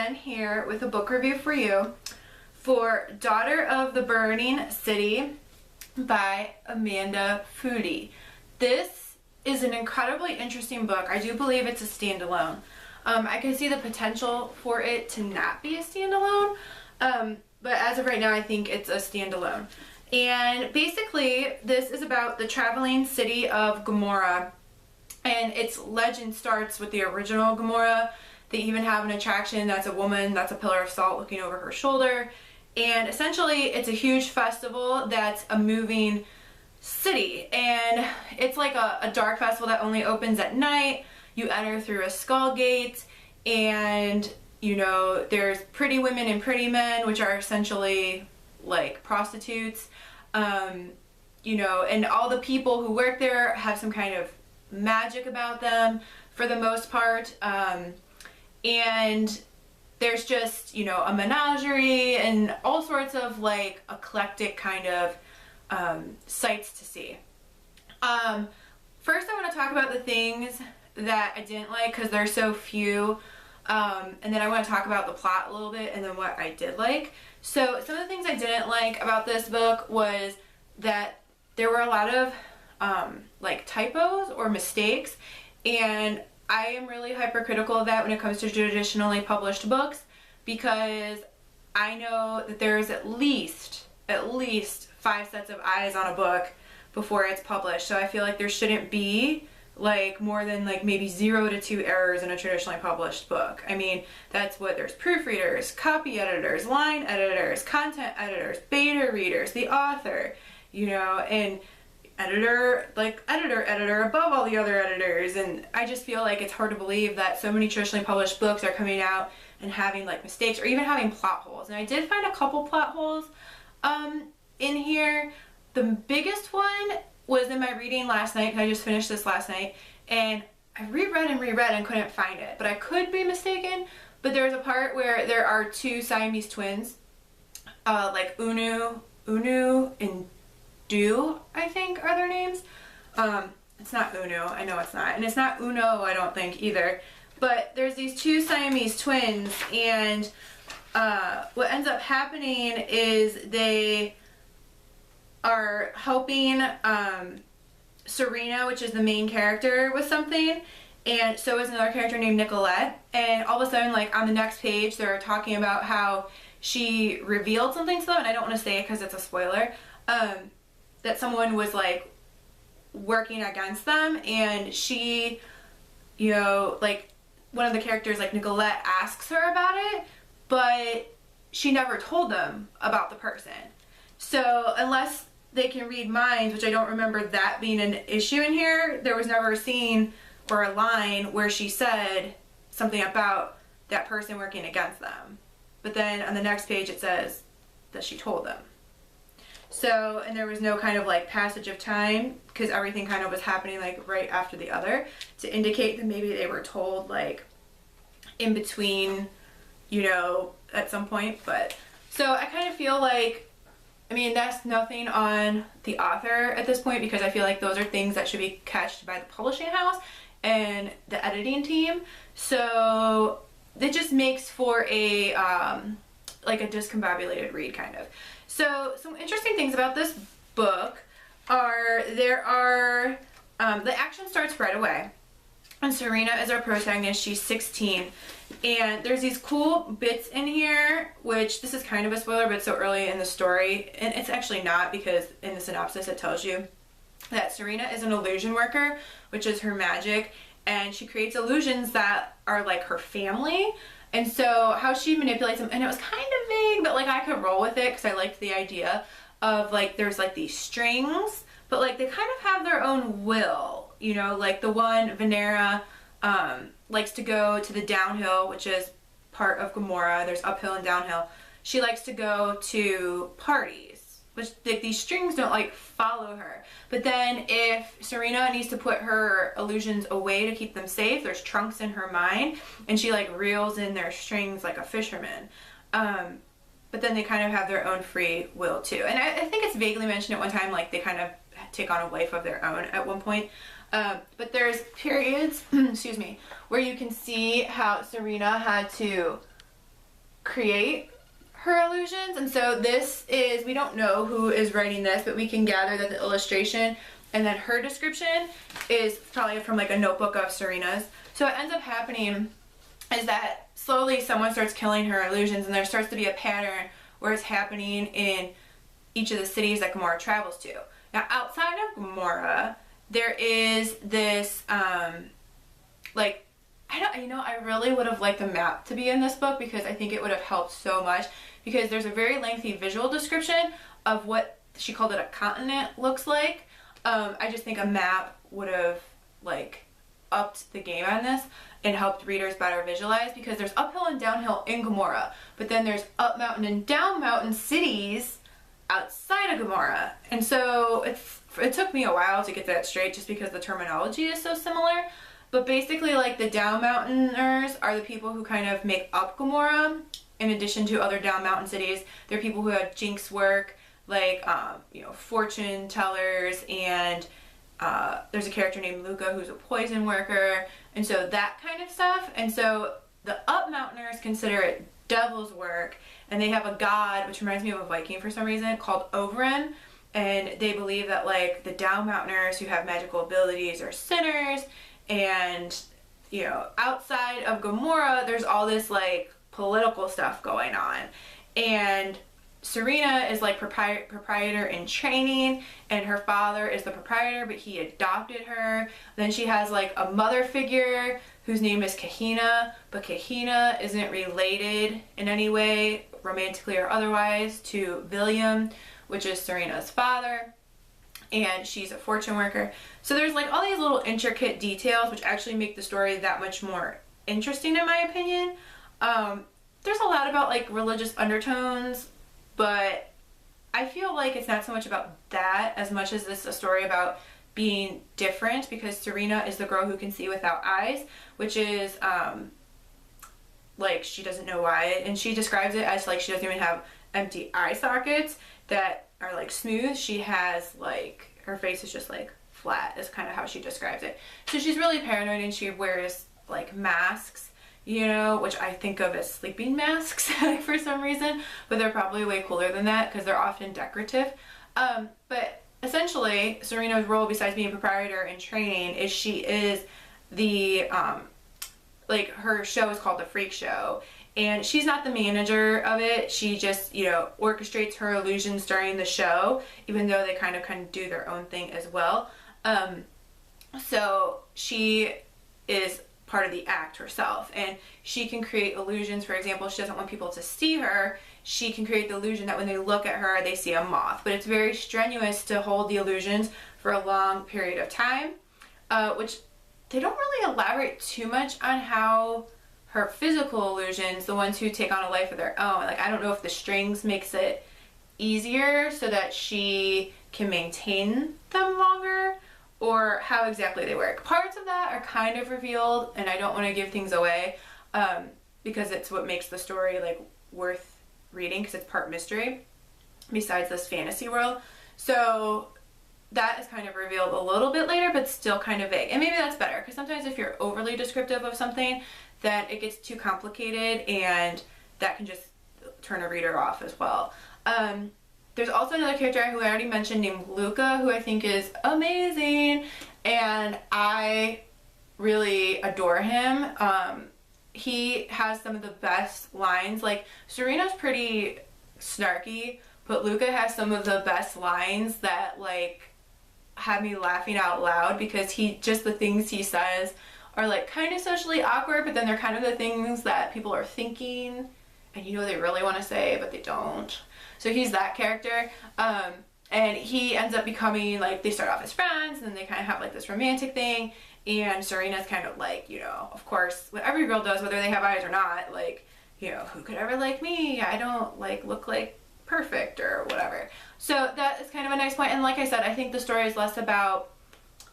again here with a book review for you for Daughter of the Burning City by Amanda Foody. This is an incredibly interesting book. I do believe it's a standalone. I can see the potential for it to not be a standalone, but as of right now I think it's a standalone. And basically this is about the traveling city of Gomorrah, and its legend starts with the original Gomorrah. They even have an attraction that's a woman that's a pillar of salt looking over her shoulder. And essentially it's a huge festival that's a moving city, and it's like a dark festival that only opens at night. You enter through a skull gate, and you know there's pretty women and pretty men, which are essentially like prostitutes. You know, and all the people who work there have some kind of magic about them for the most part. And there's just, you know, a menagerie and all sorts of like eclectic kind of sights to see. First I want to talk about the things that I didn't like because there's so few, and then I want to talk about the plot a little bit and then what I did like. So some of the things I didn't like about this book was that there were a lot of like typos or mistakes, and I am really hypercritical of that when it comes to traditionally published books, because I know that there's at least 5 sets of eyes on a book before it's published. So I feel like there shouldn't be like more than like maybe 0 to 2 errors in a traditionally published book. I mean, that's what there's: proofreaders, copy editors, line editors, content editors, beta readers, the author, you know, and editor above all the other editors. And I just feel like it's hard to believe that so many traditionally published books are coming out and having like mistakes or even having plot holes. And I did find a couple plot holes in here. The biggest one was in my reading last night, because I just finished this last night, and I reread and couldn't find it, but I could be mistaken. But there's a part where there are 2 Siamese twins, like Unu and Du, I think are their names. It's not Unu, I know it's not, and it's not Uno, I don't think either. But there's these 2 Siamese twins, and what ends up happening is they are helping Sorina, which is the main character, with something, and so is another character named Nicolette. And all of a sudden, like on the next page, they're talking about how she revealed something to them, and I don't want to say it because it's a spoiler, that someone was like working against them, and she, you know, like one of the characters, like Nicolette, asks her about it, but she never told them about the person. So unless they can read minds, which I don't remember that being an issue in here, there was never a scene or a line where she said something about that person working against them. But then on the next page it says that she told them. So, and there was no kind of like passage of time, because everything kind of was happening like right after the other, to indicate that maybe they were told like in between, you know, at some point. But so I kind of feel like, I mean, that's nothing on the author at this point, because I feel like those are things that should be catched by the publishing house and the editing team. So it just makes for a like a discombobulated read kind of. So some interesting things about this book are the action starts right away, and Sorina is our protagonist. She's 16, and there's these cool bits in here, which this is kind of a spoiler, but it's so early in the story, and it's actually not, because in the synopsis it tells you that Sorina is an illusion worker, which is her magic, and she creates illusions that are like her family. And so how she manipulates them, and it was kind of vague, but like I could roll with it because I liked the idea of like there's like these strings, but like they kind of have their own will, you know, like the one, Venera, likes to go to the downhill, which is part of Gomorrah. There's uphill and downhill. She likes to go to parties, which like these strings don't like follow her. But then if Sorina needs to put her illusions away to keep them safe, there's trunks in her mind, and she like reels in their strings like a fisherman. But then they kind of have their own free will too. And I think it's vaguely mentioned at one time, like they kind of take on a life of their own at one point. But there's periods, excuse me, where you can see how Sorina had to create her illusions. And so this is, we don't know who is writing this, but we can gather that the illustration and then her description is probably from like a notebook of Sorina's. So what ends up happening is that slowly someone starts killing her illusions, and there starts to be a pattern where it's happening in each of the cities that Gomorrah travels to. Now outside of Gomorrah, there is this like, I really would have liked the map to be in this book, because I think it would have helped so much, because there's a very lengthy visual description of what she called it a continent looks like. I just think a map would have like upped the game on this and helped readers better visualize, because there's uphill and downhill in Gomorrah, but then there's up mountain and down mountain cities outside of Gomorrah. And so it took me a while to get that straight, just because the terminology is so similar. But basically, like, the down mountainers are the people who kind of make up Gomorrah. In addition to other down mountain cities, they're people who have jinx work, like fortune tellers, and there's a character named Luca who's a poison worker, and so that kind of stuff. And so the up mountainers consider it devil's work, and they have a god, which reminds me of a Viking for some reason, called Overin, and they believe that like the down mountainers who have magical abilities are sinners. And outside of Gomorrah, there's all this like political stuff going on, and Sorina is like proprietor in training, and her father is the proprietor, but he adopted her. Then she has like a mother figure whose name is Kahina, but Kahina isn't related in any way, romantically or otherwise, to William, which is Sorina's father, and she's a fortune worker. So there's like all these little intricate details which actually make the story that much more interesting, in my opinion. There's a lot about like religious undertones, but I feel like it's not so much about that as much as it's a story about being different, because Sorina is the girl who can see without eyes, which is like she doesn't know why, and she describes it as like she doesn't even have empty eye sockets that are like smooth. She has like, her face is just like flat, is kind of how she describes it. So she's really paranoid, and she wears like masks, which I think of as sleeping masks like for some reason, but they're probably way cooler than that because they're often decorative. But essentially Sorina's role, besides being proprietor and training, is she is the like, her show is called The Freak Show, and she's not the manager of it. She just orchestrates her illusions during the show, even though they kind of do their own thing as well. So she is part of the act herself, and she can create illusions. For example, she doesn't want people to see her. She can create the illusion that when they look at her, they see a moth, but it's very strenuous to hold the illusions for a long period of time, which they don't really elaborate too much on how her physical illusions, the ones who take on a life of their own, like, I don't know if the strings makes it easier so that she can maintain them longer, or how exactly they work. Parts of that are kind of revealed, and I don't want to give things away, because it's what makes the story like worth reading, because it's part mystery besides this fantasy world. So that is kind of revealed a little bit later, but still kind of vague, and maybe that's better, because sometimes if you're overly descriptive of something, then it gets too complicated, and that can just turn a reader off as well. There's also another character who I already mentioned named Luca, who I think is amazing, and I really adore him. He has some of the best lines. Like, Sorina's pretty snarky, but Luca has some of the best lines that like have me laughing out loud, because the things he says are like kind of socially awkward, but then they're kind of the things that people are thinking and they really want to say, but they don't. So he's that character, and he ends up becoming, like, they start off as friends, and then they kind of have like this romantic thing, and Sorina's kind of like, of course, what every girl does, whether they have eyes or not, like, who could ever like me? I don't like look like perfect or whatever. So that is kind of a nice point. And like I said, I think the story is less about,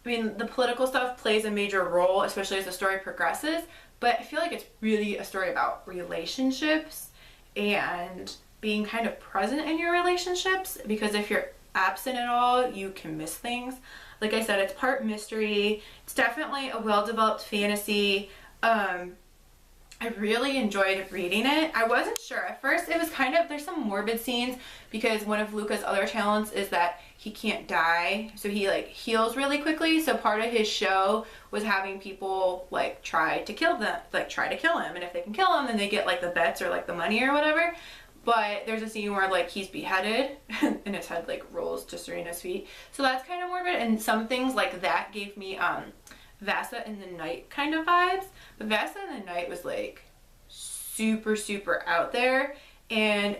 the political stuff plays a major role, especially as the story progresses, but I feel like it's really a story about relationships and being kind of present in your relationships, because if you're absent at all, you can miss things. Like I said, it's part mystery. It's definitely a well-developed fantasy. I really enjoyed reading it. I wasn't sure. At first it was kind of, there's some morbid scenes because one of Luca's other talents is that he can't die. So he like heals really quickly. So part of his show was having people like try to kill him. And if they can kill him, then they get like the bets or like the money or whatever. But there's a scene where like he's beheaded and his head like rolls to Sorina's feet. So that's kind of morbid, and some things like that gave me Vasa in the Night kind of vibes. But Vasa in the Night was like super, super out there, and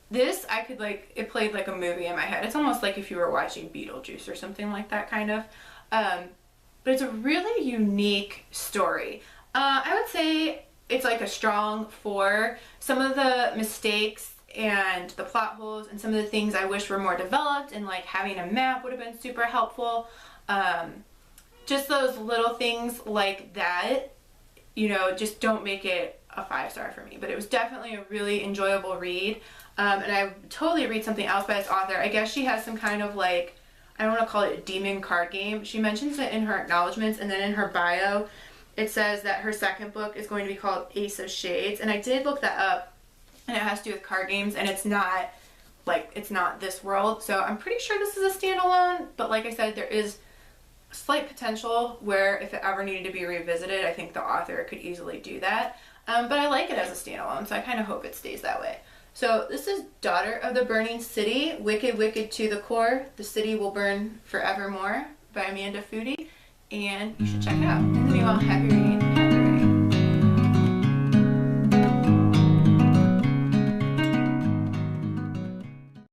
this I could like, it played like a movie in my head. It's almost like if you were watching Beetlejuice or something like that kind of. But it's a really unique story. I would say it's like a strong 4. Some of the mistakes and the plot holes and some of the things I wish were more developed, and like having a map would have been super helpful. Just those little things like that, you know, just don't make it a 5-star for me. But it was definitely a really enjoyable read. And I would totally read something else by this author. I guess she has some kind of like, I don't want to call it a demon card game. She mentions it in her acknowledgments, and then in her bio it says that her second book is going to be called Ace of Shades. And I did look that up, and it has to do with card games, and it's not like, it's not this world. So I'm pretty sure this is a standalone, but like I said, there is slight potential where if it ever needed to be revisited, I think the author could easily do that. But I like it as a standalone, so I kind of hope it stays that way. So this is Daughter of the Burning City, Wicked, Wicked to the Core, The City Will Burn Forevermore by Amanda Foody, and you should check it out. In the meanwhile, happy reading.